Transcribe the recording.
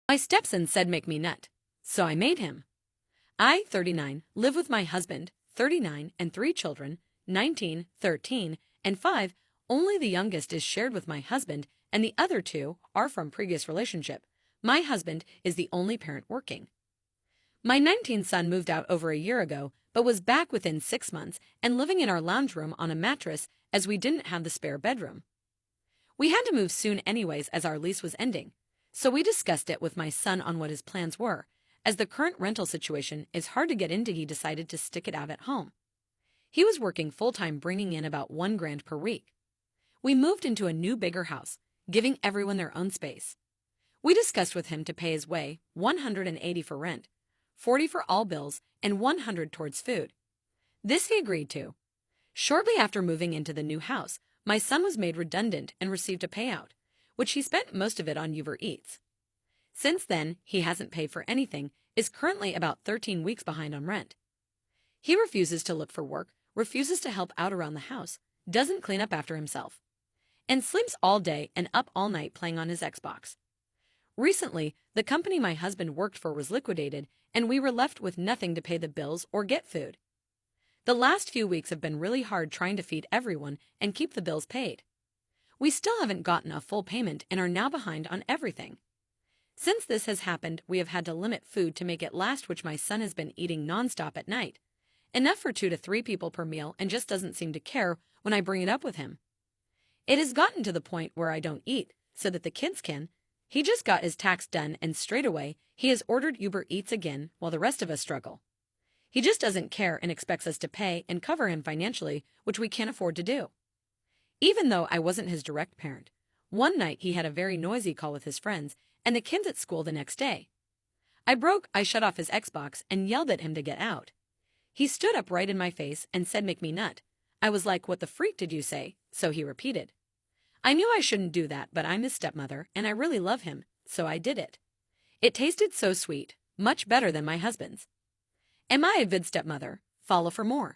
My stepson said make me nut, so I made him. I, 39, live with my husband, 39, and 3 children, 19, 13, and 5. Only the youngest is shared with my husband, and the other 2 are from previous relationship. My husband is the only parent working. My 19th son moved out over a year ago, but was back within 6 months and living in our lounge room on a mattress as we didn't have the spare bedroom. We had to move soon anyways as our lease was ending, so we discussed it with my son on what his plans were. As the current rental situation is hard to get into, he decided to stick it out at home. He was working full-time, bringing in about $1,000 per week. We moved into a new, bigger house, giving everyone their own space. We discussed with him to pay his way, $180 for rent, $40 for all bills, and $100 towards food. This he agreed to. Shortly after moving into the new house, my son was made redundant and received a payout, which he spent most of it on Uber Eats. Since then, he hasn't paid for anything, is currently about 13 weeks behind on rent. He refuses to look for work, refuses to help out around the house, doesn't clean up after himself, and sleeps all day and up all night playing on his Xbox. Recently, the company my husband worked for was liquidated, and we were left with nothing to pay the bills or get food. The last few weeks have been really hard trying to feed everyone and keep the bills paid. We still haven't gotten a full payment and are now behind on everything. Since this has happened, we have had to limit food to make it last, which my son has been eating nonstop at night. Enough for 2 to 3 people per meal, and just doesn't seem to care when I bring it up with him. It has gotten to the point where I don't eat, so that the kids can. He just got his tax done, and straight away, he has ordered Uber Eats again while the rest of us struggle. He just doesn't care and expects us to pay and cover him financially, which we can't afford to do. Even though I wasn't his direct parent, one night he had a very noisy call with his friends and the kids at school the next day. I shut off his Xbox and yelled at him to get out. He stood up right in my face and said make me nut. I was like, what the freak did you say? So he repeated. I knew I shouldn't do that, but I'm his stepmother and I really love him, so I did it. It tasted so sweet, much better than my husband's. Am I a good stepmother? Follow for more.